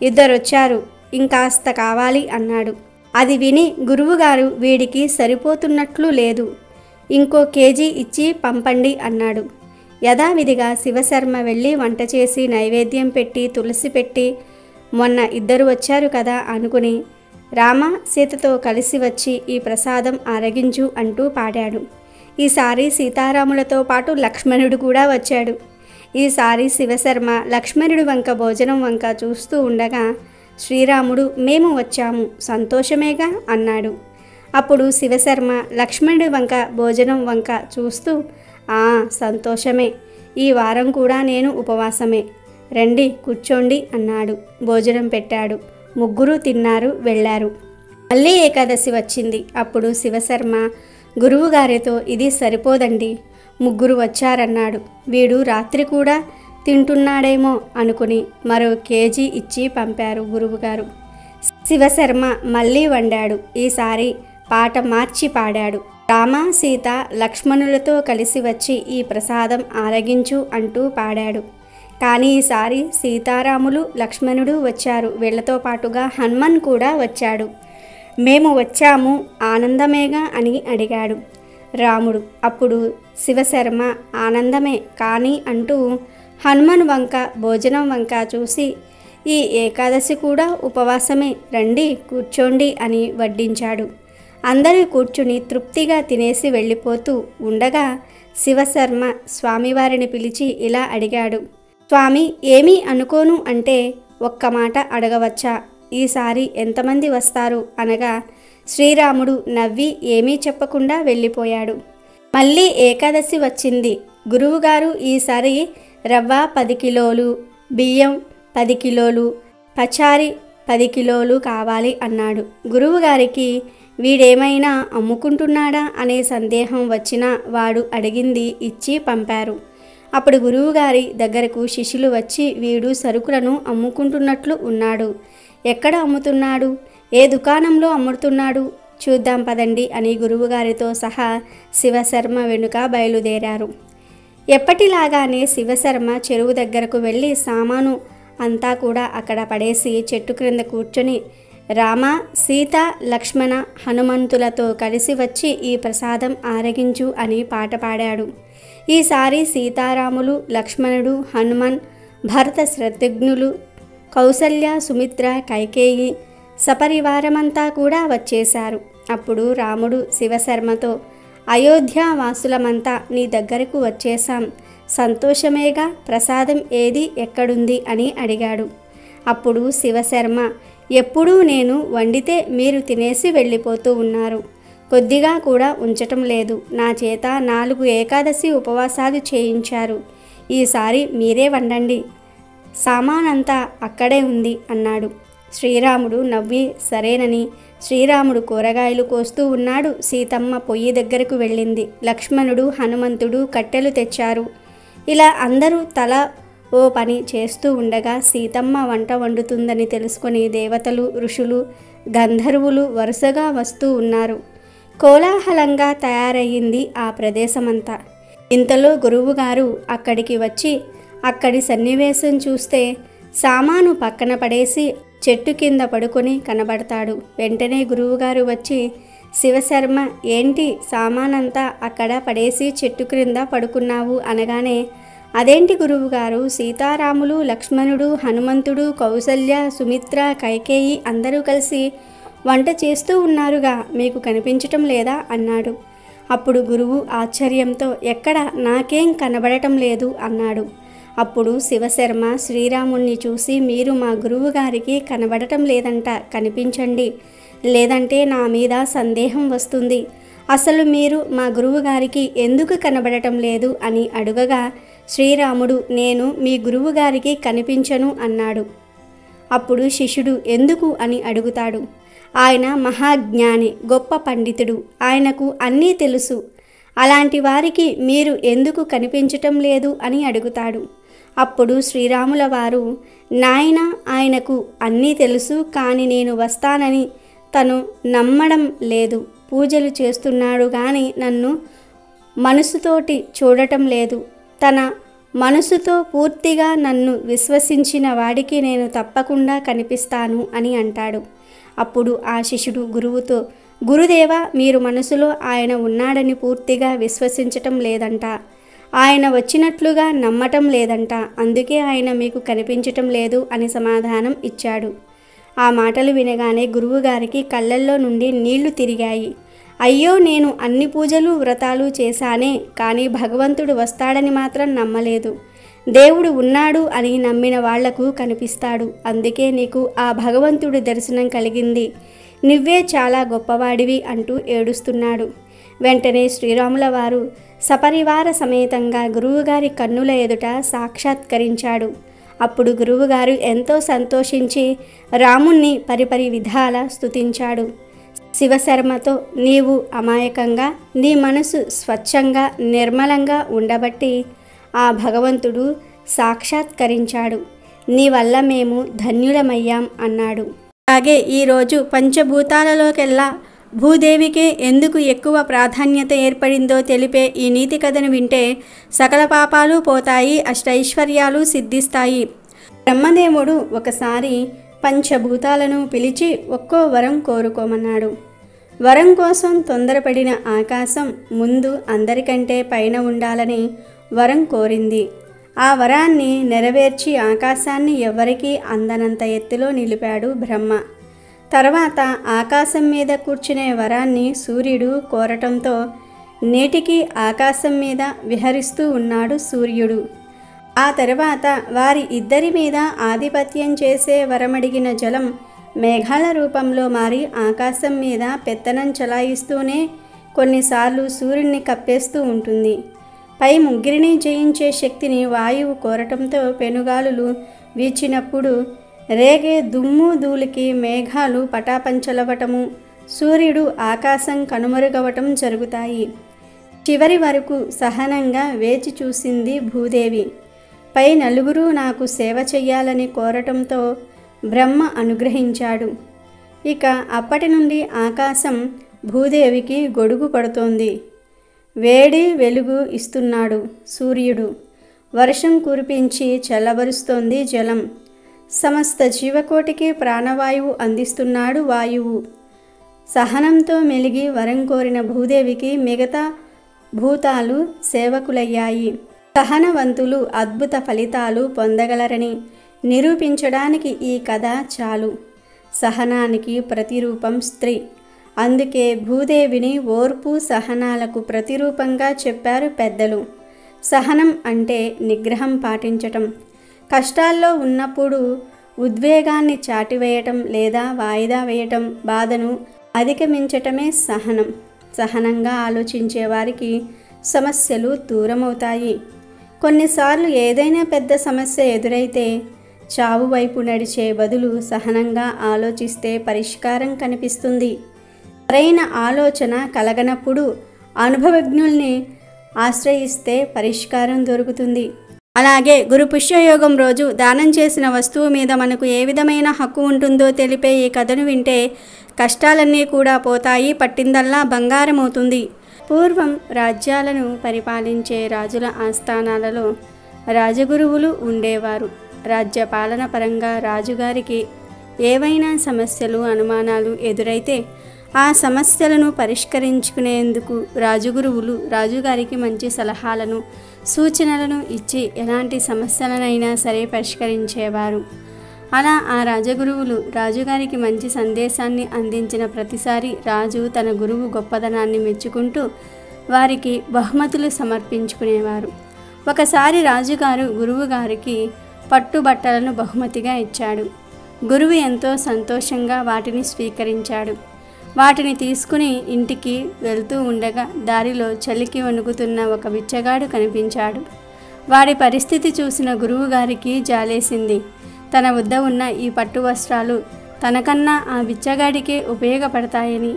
ఇద్దరొచ్చారు, ఇంకాస్త కావాలి అన్నాడు. అది విని గురువుగారు, వీడికి సరిపోతున్నట్లు లేదు, ఇంకో కేజీ ఇచ్చి పంపండి అన్నాడు. యథావిధిగా శివశర్మ వెళ్ళి వంట చేసి నైవేద్యం పెట్టి తులసి పెట్టి, మొన్న ఇద్దరు వచ్చారు కదా అనుకుని రామ సీతతో కలిసి వచ్చి ఈ ప్రసాదం ఆరగించు అంటూ పాడాడు. ఈసారి సీతారాములతో పాటు లక్ష్మణుడు కూడా వచ్చాడు. ఈసారి శివశర్మ లక్ష్మణుడి వంక భోజనం వంక చూస్తూ ఉండగా శ్రీరాముడు, మేము వచ్చాము, సంతోషమేగా అన్నాడు. అప్పుడు శివశర్మ లక్ష్మణుడి వంక భోజనం వంక చూస్తూ, సంతోషమే, ఈ వారం కూడా నేను ఉపవాసమే, రండి కూర్చోండి అన్నాడు. భోజనం పెట్టాడు. ముగ్గురు తిన్నారు, వెళ్ళారు. మళ్ళీ ఏకాదశి వచ్చింది. అప్పుడు శివశర్మ గురువుగారితో, ఇది సరిపోదండి, ముగ్గురు వచ్చారన్నాడు. వీడు రాత్రి కూడా తింటున్నాడేమో అనుకుని మరో కేజీ ఇచ్చి పంపారు గురువుగారు. శివశర్మ మళ్ళీ వండాడు. ఈసారి పాట మార్చి పాడాడు. రామ సీత లక్ష్మణులతో కలిసి వచ్చి ఈ ప్రసాదం ఆరగించు అంటూ పాడాడు. కానీ ఈసారి సీతారాములు లక్ష్మణుడు వచ్చారు. వీళ్లతో పాటుగా హనుమాన్ కూడా వచ్చాడు. మేము వచ్చాము, ఆనందమేగా అని అడిగాడు రాముడు. అప్పుడు శివశర్మ, ఆనందమే కానీ అంటూ హనుమాన్ వంక భోజనం వంక చూసి, ఈ ఏకాదశి కూడా ఉపవాసమే, రండి కూర్చోండి అని వడ్డించాడు. అందరూ కూర్చుని తృప్తిగా తినేసి వెళ్ళిపోతూ ఉండగా శివశర్మ స్వామివారిని పిలిచి ఇలా అడిగాడు. స్వామి, ఏమీ అనుకోను అంటే ఒక్క మాట అడగవచ్చా? ఈసారి ఎంతమంది వస్తారు అనగా శ్రీరాముడు నవ్వి ఏమీ చెప్పకుండా వెళ్ళిపోయాడు. మళ్ళీ ఏకాదశి వచ్చింది. గురువుగారు ఈసారి రవ్వ 10 కిలోలు, బియ్యం 10 కిలోలు, పచారీ 10 కిలోలు కావాలి అన్నాడు. గురువుగారికి వీడేమైనా అమ్ముకుంటున్నాడా అనే సందేహం వచ్చినా వాడు అడిగింది ఇచ్చి పంపారు. అప్పుడు గురువుగారి దగ్గరకు శిష్యులు వచ్చి, వీడు సరుకులను అమ్ముకుంటున్నట్లు ఉన్నాడు, ఎక్కడ అమ్ముతున్నాడు, ఏ దుకాణంలో అమ్ముతున్నాడు, చూద్దాం పదండి అని గురువుగారితో సహా శివశర్మ వెనుక బయలుదేరారు. ఎప్పటిలాగానే శివశర్మ చెరువు దగ్గరకు వెళ్ళి సామాను అంతా కూడా అక్కడ పడేసి చెట్టు క్రింద కూర్చొని రామ సీత లక్ష్మణ హనుమంతులతో కలిసి వచ్చి ఈ ప్రసాదం ఆరగించు అని పాట పాడాడు. ఈసారి సీతారాములు, లక్ష్మణుడు, హనుమాన్, భరత శత్రుఘ్నులు, కౌసల్య, సుమిత్ర, కైకేయి సపరివారమంతా కూడా వచ్చేశారు. అప్పుడు రాముడు శివశర్మతో, అయోధ్య వాసులమంతా నీ దగ్గరకు వచ్చేశాం, సంతోషమేగా, ప్రసాదం ఏది, ఎక్కడుంది అని అడిగాడు. అప్పుడు శివశర్మ, ఎప్పుడూ నేను వండితే మీరు తినేసి వెళ్ళిపోతూ ఉన్నారు, కొద్దిగా కూడా ఉంచటం లేదు, నా చేత 4 ఏకాదశి ఉపవాసాలు చేయించారు, ఈసారి మీరే వండండి, సామానంతా అక్కడే ఉంది అన్నాడు. శ్రీరాముడు నవ్వి సరేనని శ్రీరాముడు కూరగాయలు కోస్తూ ఉన్నాడు. సీతమ్మ పొయ్యి దగ్గరకు వెళ్ళింది. లక్ష్మణుడు, హనుమంతుడు కట్టెలు తెచ్చారు. ఇలా అందరూ తల ఓ పని చేస్తూ ఉండగా సీతమ్మ వంట వండుతుందని తెలుసుకొని దేవతలు, ఋషులు, గంధర్వులు వరుసగా వస్తూ ఉన్నారు. కోలాహలంగా తయారయ్యింది ఆ ప్రదేశమంతా. ఇంతలో గురువుగారు అక్కడికి వచ్చి అక్కడి సన్నివేశం చూస్తే సామాను పక్కన పడేసి చెట్టు కింద పడుకొని కనబడతాడు. వెంటనే గురువుగారు వచ్చి, శివశర్మ ఏంటి సామానంతా అక్కడ పడేసి చెట్టు క్రింద పడుకున్నావు అనగానే, అదేంటి గురువుగారు, సీతారాములు, లక్ష్మణుడు, హనుమంతుడు, కౌసల్య, సుమిత్ర, కైకేయి అందరూ కలిసి వంట చేస్తూ ఉన్నారుగా, మీకు కనిపించటం లేదా అన్నాడు. అప్పుడు గురువు ఆశ్చర్యంతో, ఎక్కడ, నాకేం కనబడటం లేదు అన్నాడు. అప్పుడు శివశర్మ శ్రీరాముణ్ణి చూసి, మీరు మా గురువుగారికి కనబడటం లేదంట, కనిపించండి, లేదంటే నా మీద సందేహం వస్తుంది, అసలు మీరు మా గురువుగారికి ఎందుకు కనబడటం లేదు అని అడుగగా శ్రీరాముడు, నేను మీ గురువుగారికి కనిపించను అన్నాడు. అప్పుడు శిష్యుడు ఎందుకు అని అడుగుతాడు. ఆయన మహాజ్ఞాని, గొప్ప పండితుడు, ఆయనకు అన్నీ తెలుసు, అలాంటి వారికి మీరు ఎందుకు కనిపించటం లేదు అని అడుగుతాడు. అప్పుడు శ్రీరాముల వారు, నాయన ఆయనకు అన్నీ తెలుసు, కానీ నేను వస్తానని తను నమ్మడం లేదు, పూజలు చేస్తున్నాడు కానీ నన్ను మనసుతోటి చూడటం లేదు. తన మనసుతో పూర్తిగా నన్ను విశ్వసించిన వాడికి నేను తప్పకుండా కనిపిస్తాను అని అంటాడు. అప్పుడు ఆ శిష్యుడు గురువుతో, గురుదేవా, మీరు మనసులో ఆయన ఉన్నాడని పూర్తిగా విశ్వసించటం లేదంట, ఆయన వచ్చినట్లుగా నమ్మటం లేదంట, అందుకే ఆయన మీకు కనిపించటం లేదు అని సమాధానం ఇచ్చాడు. ఆ మాటలు వినగానే గురువుగారికి కళ్ళల్లో నుండి నీళ్లు తిరిగాయి. అయ్యో, నేను అన్ని పూజలు వ్రతాలు చేశానే, కానీ భగవంతుడు వస్తాడని మాత్రం నమ్మలేదు. దేవుడు ఉన్నాడు అని నమ్మిన వాళ్లకు కనిపిస్తాడు, అందుకే నీకు ఆ భగవంతుడి దర్శనం కలిగింది. నువ్వే చాలా గొప్పవాడివి అంటూ ఏడుస్తున్నాడు. వెంటనే శ్రీరాముల వారు సపరివార సమేతంగా గురువుగారి కన్నుల ఎదుట సాక్షాత్కరించాడు. అప్పుడు గురువుగారు ఎంతో సంతోషించి రాముణ్ణి పరిపరి విధాల స్తుతించాడు. శివశర్మతో, నీవు అమాయకంగా, నీ మనసు స్వచ్ఛంగా నిర్మలంగా ఉండబట్టి ఆ భగవంతుడు సాక్షాత్కరించాడు. నీ వల్ల మేము ధన్యులమయ్యాం అన్నాడు. అలాగే ఈరోజు పంచభూతాలలోకెల్లా భూదేవికే ఎందుకు ఎక్కువ ప్రాధాన్యత ఏర్పడిందో తెలిపే ఈ నీతి కథను వింటే సకల పాపాలు పోతాయి, అష్టైశ్వర్యాలు సిద్ధిస్తాయి. బ్రహ్మదేవుడు ఒకసారి పంచభూతాలను పిలిచి ఒక్కో వరం కోరుకోమన్నాడు. వరం కోసం తొందరపడిన ఆకాశం ముందు అందరికంటే పైన ఉండాలని వరం కోరింది. ఆ వరాన్ని నెరవేర్చి ఆకాశాన్ని ఎవరికీ అందనంత ఎత్తులో నిలిపాడు బ్రహ్మ. తర్వాత ఆకాశం మీద కూర్చునే వరాన్ని సూర్యుడు కోరటంతో నేటికి ఆకాశం మీద విహరిస్తూ ఉన్నాడు సూర్యుడు. ఆ తర్వాత వారి ఇద్దరి మీద ఆధిపత్యం చేసే వరమడిగిన జలం మేఘాల రూపంలో మారి ఆకాశం మీద పెత్తనం చలాయిస్తూనే కొన్నిసార్లు సూర్యుడిని కప్పేస్తూ ఉంటుంది. పై ముగ్గురిని జయించే శక్తిని వాయువు కోరటంతో పెనుగాలులు వీచినప్పుడు రేగే దుమ్ము ధూళికి మేఘాలు పటాపంచలవటము, సూర్యుడు ఆకాశం కనుమరుగవటం జరుగుతాయి. చివరి వరకు సహనంగా వేచి చూసింది భూదేవి. పై నలుగురు నాకు సేవ చెయ్యాలని కోరటంతో బ్రహ్మ అనుగ్రహించాడు. ఇక అప్పటి నుండి ఆకాశం భూదేవికి గొడుగు పడుతోంది. వేడి వెలుగు ఇస్తున్నాడు సూర్యుడు. వర్షం కురిపించి చల్లబరుస్తోంది జలం. సమస్త జీవకోటికి ప్రాణవాయువు అందిస్తున్నాడు వాయువు. సహనంతో మెలిగి వరం కోరిన భూదేవికి మిగతా భూతాలు సేవకులయ్యాయి. సహనవంతులు అద్భుత ఫలితాలు పొందగలరని నిరూపించడానికి ఈ కథ చాలు. సహనానికి ప్రతిరూపం స్త్రీ. అందుకే భూదేవిని ఓర్పు సహనాలకు ప్రతిరూపంగా చెప్పారు పెద్దలు. సహనం అంటే నిగ్రహం పాటించటం. కష్టాల్లో ఉన్నప్పుడు ఉద్వేగాన్ని చాటివేయటం లేదా వాయిదా వేయటం, బాధను అధిగమించటమే సహనం. సహనంగా ఆలోచించే వారికి సమస్యలు దూరమవుతాయి. కొన్నిసార్లు ఏదైనా పెద్ద సమస్య ఎదురైతే చావు వైపు నడిచే బదులు సహనంగా ఆలోచిస్తే పరిష్కారం కనిపిస్తుంది. సరైన ఆలోచన కలగనప్పుడు అనుభవజ్ఞుల్ని ఆశ్రయిస్తే పరిష్కారం దొరుకుతుంది. అలాగే గురు పుష్యయోగం రోజు దానం చేసిన వస్తువు మీద మనకు ఏ విధమైన హక్కు ఉంటుందో తెలిపే ఈ కథను వింటే కష్టాలన్నీ కూడా పోతాయి, పట్టిందల్లా బంగారం అవుతుంది. పూర్వం రాజ్యాలను పరిపాలించే రాజుల ఆస్థానాలలో రాజగురువులు ఉండేవారు. రాజ్య పాలన పరంగా రాజుగారికి ఏవైనా సమస్యలు, అనుమానాలు ఎదురైతే ఆ సమస్యలను పరిష్కరించుకునేందుకు రాజగురువులు రాజుగారికి మంచి సలహాలను, సూచనలను ఇచ్చి ఎలాంటి సమస్యలనైనా సరే పరిష్కరించేవారు. అలా ఆ రాజగురువులు రాజుగారికి మంచి సందేశాన్ని అందించిన ప్రతిసారి రాజు తన గురువు గొప్పదనాన్ని మెచ్చుకుంటూ వారికి బహుమతులు సమర్పించుకునేవారు. ఒకసారి రాజుగారు గురువుగారికి పట్టుబట్టలను బహుమతిగా ఇచ్చాడు. గురువు ఎంతో సంతోషంగా వాటిని స్వీకరించాడు. వాటిని తీసుకుని ఇంటికి వెళ్తూ ఉండగా దారిలో చలికి వణుకుతున్న ఒక బిచ్చగాడు కనిపించాడు. వాడి పరిస్థితి చూసిన గురువుగారికి జాలేసింది. తన వద్ద ఉన్న ఈ పట్టు వస్త్రాలు తనకన్నా ఆ బిచ్చగాడికే ఉపయోగపడతాయని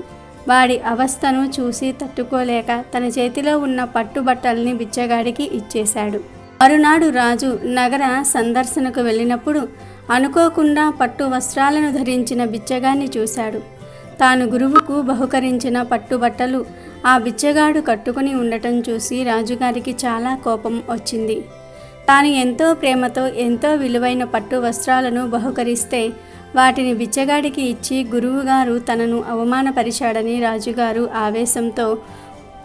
వాడి అవస్థను చూసి తట్టుకోలేక తన చేతిలో ఉన్న పట్టుబట్టల్ని బిచ్చగాడికి ఇచ్చేశాడు. మరునాడు రాజు నగర సందర్శనకు వెళ్ళినప్పుడు అనుకోకుండా పట్టు వస్త్రాలను ధరించిన బిచ్చగాన్ని చూశాడు. తాను గురువుకు బహుకరించిన పట్టుబట్టలు ఆ బిచ్చగాడు కట్టుకుని ఉండటం చూసి రాజుగారికి చాలా కోపం వచ్చింది. తాను ఎంతో ప్రేమతో ఎంతో విలువైన పట్టు వస్త్రాలను బహుకరిస్తే వాటిని బిచ్చగాడికి ఇచ్చి గురువుగారు తనను అవమానపరిచాడని రాజుగారు ఆవేశంతో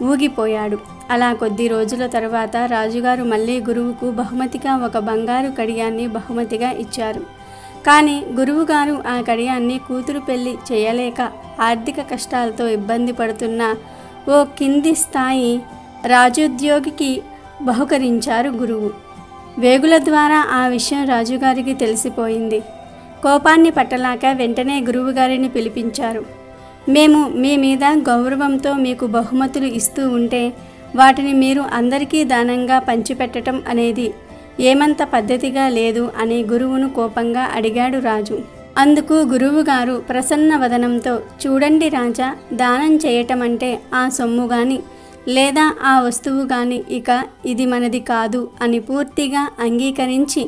ఊగిపోయాడు. అలా కొద్ది రోజుల తర్వాత రాజుగారు మళ్ళీ గురువుకు బహుమతిగా ఒక బంగారు కడియాన్ని బహుమతిగా ఇచ్చారు. కానీ గురువుగారు ఆ కడియాన్ని కూతురు పెళ్లి చేయలేక ఆర్థిక కష్టాలతో ఇబ్బంది పడుతున్న ఓ కింది స్థాయి రాజోద్యోగికి బహుకరించారు గురువు. వేగుల ద్వారా ఆ విషయం రాజుగారికి తెలిసిపోయింది. కోపాన్ని పట్టలేక వెంటనే గురువుగారిని పిలిపించారు. మేము మీ మీద గౌరవంతో మీకు బహుమతులు ఇస్తూ ఉంటే వాటిని మీరు అందరికీ దానంగా పంచిపెట్టడం అనేది ఏమంత పద్ధతిగా లేదు అని గురువును కోపంగా అడిగాడు రాజు. అందుకు గురువుగారు ప్రసన్న వదనంతో, చూడండి రాజా, దానం చేయటం అంటే ఆ సొమ్ము గాని లేదా ఆ వస్తువు గాని ఇక ఇది మనది కాదు అని పూర్తిగా అంగీకరించి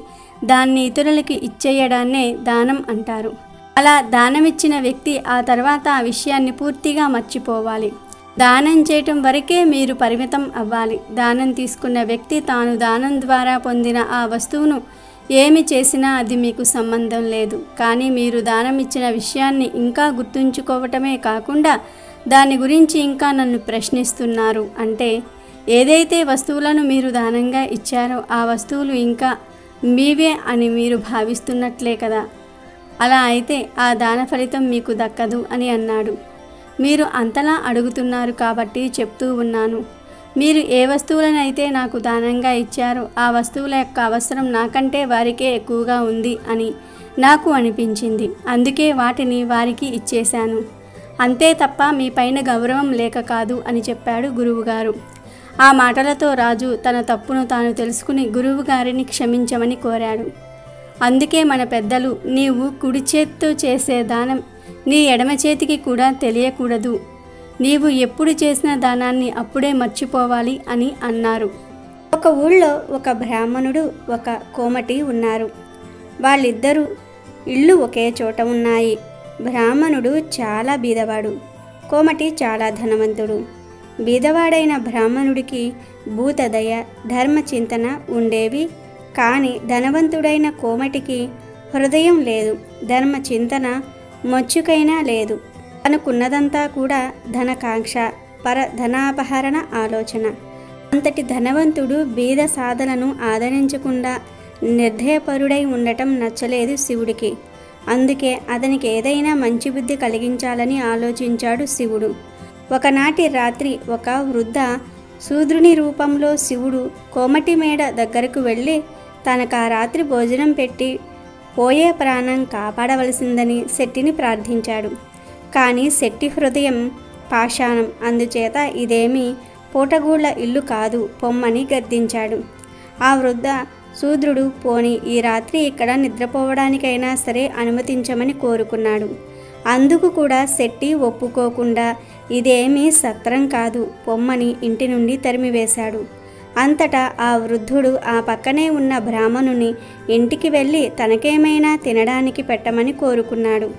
దాన్ని ఇతరులకి ఇచ్చేయడాన్నే దానం అంటారు. అలా దానమిచ్చిన వ్యక్తి ఆ తర్వాత ఆ విషయాన్ని పూర్తిగా మర్చిపోవాలి. దానం చేయటం వరకే మీరు పరిమితం అవ్వాలి. దానం తీసుకున్న వ్యక్తి తాను దానం ద్వారా పొందిన ఆ వస్తువును ఏమి చేసినా అది మీకు సంబంధం లేదు. కానీ మీరు దానం ఇచ్చిన విషయాన్ని ఇంకా గుర్తుంచుకోవటమే కాకుండా దాని గురించి ఇంకా నన్ను ప్రశ్నిస్తున్నారు అంటే ఏదైతే వస్తువులను మీరు దానంగా ఇచ్చారో ఆ వస్తువులు ఇంకా మీవే అని మీరు భావిస్తున్నట్లే కదా. అలా అయితే ఆ దాన ఫలితం మీకు దక్కదు అని అన్నాడు. మీరు అంతలా అడుగుతున్నారు కాబట్టి చెప్తూ ఉన్నాను. మీరు ఏ వస్తువులనైతే నాకు దానంగా ఇచ్చారో ఆ వస్తువుల యొక్క అవసరం నాకంటే వారికే ఎక్కువగా ఉంది అని నాకు అనిపించింది. అందుకే వాటిని వారికి ఇచ్చేశాను. అంతే తప్ప మీ పైన గౌరవం లేక కాదు అని చెప్పాడు గురువుగారు. ఆ మాటలతో రాజు తన తప్పును తాను తెలుసుకుని గురువుగారిని క్షమించమని కోరాడు. అందుకే మన పెద్దలు, నీవు కుడి చేత్తో చేసే దానం నీ ఎడమ చేతికి కూడా తెలియకూడదు. నీవు ఎప్పుడు చేసిన దానాన్ని అప్పుడే మర్చిపోవాలి అని అన్నారు. ఒక ఊళ్ళో ఒక బ్రాహ్మణుడు ఒక కోమటి ఉన్నారు. వాళ్ళిద్దరూ ఇళ్ళు ఒకే చోట ఉన్నాయి. బ్రాహ్మణుడు చాలా బీదవాడు, కోమటి చాలా ధనవంతుడు. బీదవాడైన బ్రాహ్మణుడికి భూతదయ, ధర్మచింతన ఉండేవి. కానీ ధనవంతుడైన కోమటికి హృదయం లేదు, ధర్మచింతన మొచ్చుకైనా లేదు. తనకున్నదంతా కూడా ధనకాంక్ష, ధనాపహరణ ఆలోచన. అంతటి ధనవంతుడు బీద సాధనను ఆదరించకుండా నిర్దయపరుడై ఉండటం నచ్చలేదు శివుడికి. అందుకే అతనికి ఏదైనా మంచి బుద్ధి కలిగించాలని ఆలోచించాడు శివుడు. ఒకనాటి రాత్రి ఒక వృద్ధ శూద్రుని రూపంలో శివుడు కోమటి మేడ దగ్గరకు వెళ్ళి తనకు ఆ రాత్రి భోజనం పెట్టి పోయే ప్రాణం కాపాడవలసిందని శెట్టిని ప్రార్థించాడు. కానీ శెట్టి హృదయం పాషాణం, అందుచేత ఇదేమీ పూటగూళ్ళ ఇల్లు కాదు, పొమ్మని గద్దించాడు. ఆ వృద్ధ శూద్రుడు పోని ఈ రాత్రి ఇక్కడ నిద్రపోవడానికైనా సరే అనుమతించమని కోరుకున్నాడు. అందుకు కూడా శెట్టి ఒప్పుకోకుండా ఇదేమీ సత్రం కాదు, పొమ్మని ఇంటి నుండి తరిమివేశాడు. అంతటా ఆ వృద్ధుడు ఆ పక్కనే ఉన్న బ్రాహ్మణుని ఇంటికి వెళ్ళి తనకేమైనా తినడానికి పెట్టమని కోరుకున్నాడు.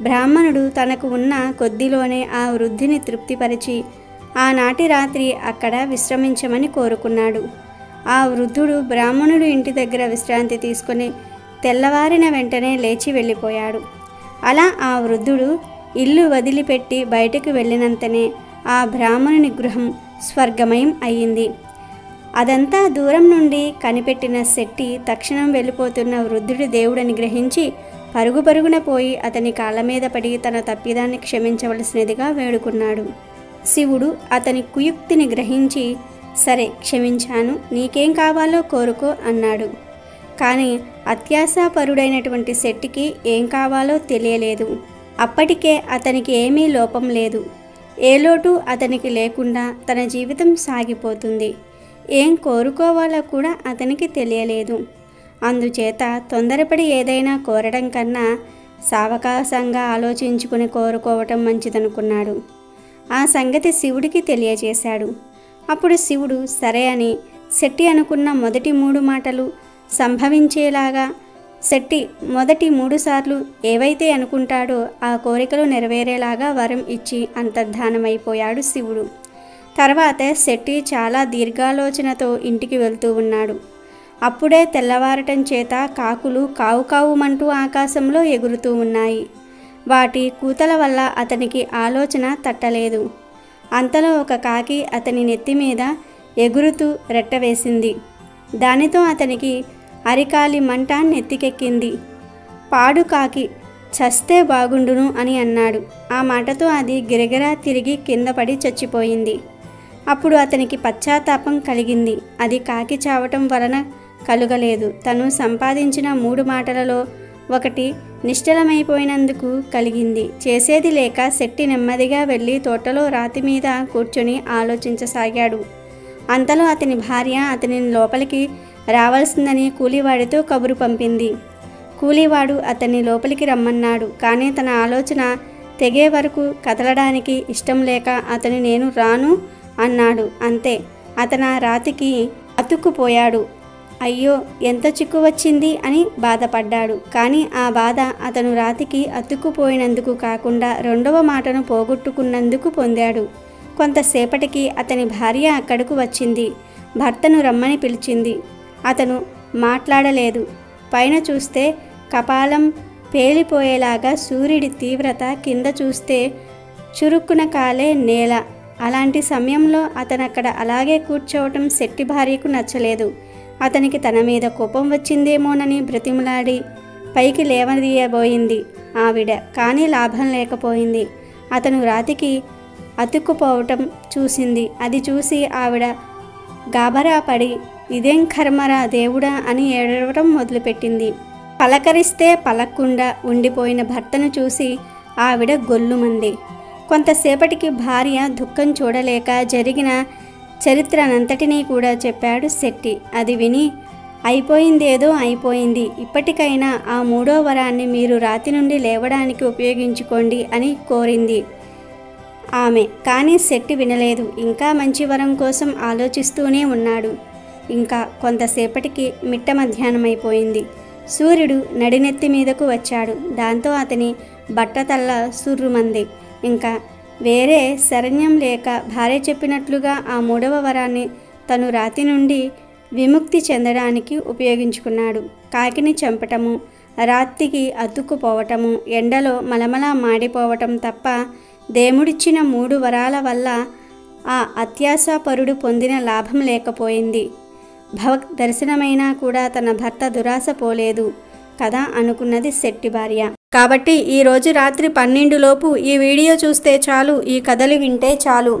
బ్రాహ్మణుడు తనకు ఉన్న కొద్దిలోనే ఆ వృద్ధిని తృప్తిపరిచి ఆనాటి రాత్రి అక్కడ విశ్రమించమని కోరుకున్నాడు. ఆ వృద్ధుడు బ్రాహ్మణుడు ఇంటి దగ్గర విశ్రాంతి తీసుకుని తెల్లవారిన వెంటనే లేచి వెళ్ళిపోయాడు. అలా ఆ వృద్ధుడు ఇల్లు వదిలిపెట్టి బయటకు వెళ్ళినంతనే ఆ బ్రాహ్మణుని గృహం స్వర్గమయం అయ్యింది. అదంతా దూరం నుండి కనిపెట్టిన శెట్టి తక్షణం వెళ్ళిపోతున్న వృద్ధుడి దేవుడని గ్రహించి పరుగు పరుగున పోయి అతని కాళ్ళ మీద పడి తన తప్పిదాన్ని క్షమించవలసినదిగా వేడుకున్నాడు. శివుడు అతని కుయుక్తిని గ్రహించి, సరే క్షమించాను, నీకేం కావాలో కోరుకో అన్నాడు. కానీ అత్యాశాపరుడైనటువంటి శెట్టికి ఏం కావాలో తెలియలేదు. అప్పటికే అతనికి ఏమీ లోపం లేదు, ఏ లోటు అతనికి లేకుండా తన జీవితం సాగిపోతుంది. ఏం కోరుకోవాలో కూడా అతనికి తెలియలేదు. అందుచేత తొందరపడి ఏదైనా కోరడం కన్నా సావకాశంగా ఆలోచించుకుని కోరుకోవటం మంచిదనుకున్నాడు. ఆ సంగతి శివుడికి తెలియజేశాడు. అప్పుడు శివుడు సరే అని శెట్టి అనుకున్న మొదటి 3 మాటలు సంభవించేలాగా శెట్టి మొదటి 3 సార్లు ఏవైతే అనుకుంటాడో ఆ కోరికలు నెరవేరేలాగా వరం ఇచ్చి అంతర్ధానమైపోయాడు శివుడు. తర్వాత శెట్టి చాలా దీర్ఘాలోచనతో ఇంటికి వెళ్తూ ఉన్నాడు. అప్పుడే తెల్లవారటం చేత కాకులు కావు కావుమంటూ ఆకాశంలో ఎగురుతూ ఉన్నాయి. వాటి కూతల వల్ల అతనికి ఆలోచన తట్టలేదు. అంతలో ఒక కాకి అతని నెత్తి మీద ఎగురుతూ రెట్టవేసింది. దానితో అతనికి అరికాలి మంట నెత్తికెక్కింది. పాడు కాకి, చస్తే బాగుండును అని అన్నాడు. ఆ మాటతో అది గిరగిరా తిరిగి కింద పడి చచ్చిపోయింది. అప్పుడు అతనికి పశ్చాత్తాపం కలిగింది. అది కాకి చావటం వలన కలుగలేదు. తను సంపాదించిన 3 మాటలలో ఒకటి నిశ్చలమైపోయినందుకు కలిగింది. చేసేది లేక శెట్టి నెమ్మదిగా వెళ్ళి తోటలో రాతి మీద కూర్చొని ఆలోచించసాగాడు. అంతలో అతని భార్య అతనిని లోపలికి రావాల్సిందని కూలీవాడితో కబురు పంపింది. కూలీవాడు అతన్ని లోపలికి రమ్మన్నాడు. కానీ తన ఆలోచన తెగే వరకు కదలడానికి ఇష్టం లేక అతను నేను రాను అన్నాడు. అంతే, అతను ఆ రాతికి అతుక్కుపోయాడు. అయ్యో ఎంత చిక్కు వచ్చింది అని బాధపడ్డాడు. కానీ ఆ బాధ అతను రాతికి అతుక్కుపోయినందుకు కాకుండా 2వ మాటను పోగొట్టుకున్నందుకు పొందాడు. కొంతసేపటికి అతని భార్య అక్కడకు వచ్చింది. భర్తను రమ్మని పిలిచింది. అతను మాట్లాడలేదు. పైన చూస్తే కపాలం పేలిపోయేలాగా సూర్యుడి తీవ్రత, కింద చూస్తే చురుక్కున కాలే నేల. అలాంటి సమయంలో అతనక్కడ అలాగే కూర్చోవటం శెట్టి భార్యకు నచ్చలేదు. అతనికి తన మీద కోపం వచ్చిందేమోనని బ్రతిమలాడి పైకి లేవదీయబోయింది ఆవిడ. కానీ లాభం లేకపోయింది. అతను రాతికి అతుక్కుపోవటం చూసింది. అది చూసి ఆవిడ గాబరా పడి ఇదేం కర్మరా దేవుడా అని ఏడవటం మొదలుపెట్టింది. పలకరిస్తే పలక్కుండా ఉండిపోయిన భర్తను చూసి ఆవిడ గొల్లుమంది. కొంతసేపటికి భార్య దుఃఖం చూడలేక జరిగిన చరిత్రనంతటినీ కూడా చెప్పాడు శెట్టి. అది విని అయిపోయిందేదో అయిపోయింది, ఇప్పటికైనా ఆ 3వ వరాన్ని మీరు రాతి నుండి లేవడానికి ఉపయోగించుకోండి అని కోరింది ఆమె. కానీ శెట్టి వినలేదు. ఇంకా మంచి వరం కోసం ఆలోచిస్తూనే ఉన్నాడు. ఇంకా కొంతసేపటికి మిట్ట మధ్యాహ్నం అయిపోయింది. సూర్యుడు నడినెత్తి మీదకు వచ్చాడు. దాంతో అతని బట్టతల్ల సుర్రుమంది. ఇంకా వేరే శరణ్యం లేక భార్య చెప్పినట్లుగా ఆ 3వ వరాన్ని తను రాతి నుండి విముక్తి చెందడానికి ఉపయోగించుకున్నాడు. కాకిని చంపటము, రాతికి అతుక్కుపోవటము, ఎండలో మలమలా మాడిపోవటం తప్ప దేవుడిచ్చిన 3 వరాల వల్ల ఆ అత్యాశాపరుడు పొందిన లాభం లేకపోయింది. భగవద్ దర్శనమైనా కూడా తన భర్త దురాశ పోలేదు కదా అనుకున్నది శెట్టి భార్య. కాబట్టి ఈరోజు రాత్రి 12 లోపు ఈ వీడియో చూస్తే చాలు, ఈ కథలు వింటే చాలు.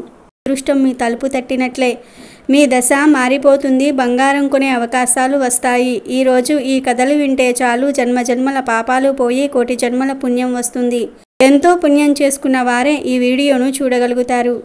అదృష్టం మీ తలుపు తట్టినట్లే. మీ దశ మారిపోతుంది. బంగారం కొనే అవకాశాలు వస్తాయి. ఈరోజు ఈ కథలు వింటే చాలు, జన్మ జన్మల పాపాలు పోయి కోటి జన్మల పుణ్యం వస్తుంది. ఎంతో పుణ్యం చేసుకున్న వారే ఈ వీడియోను చూడగలుగుతారు.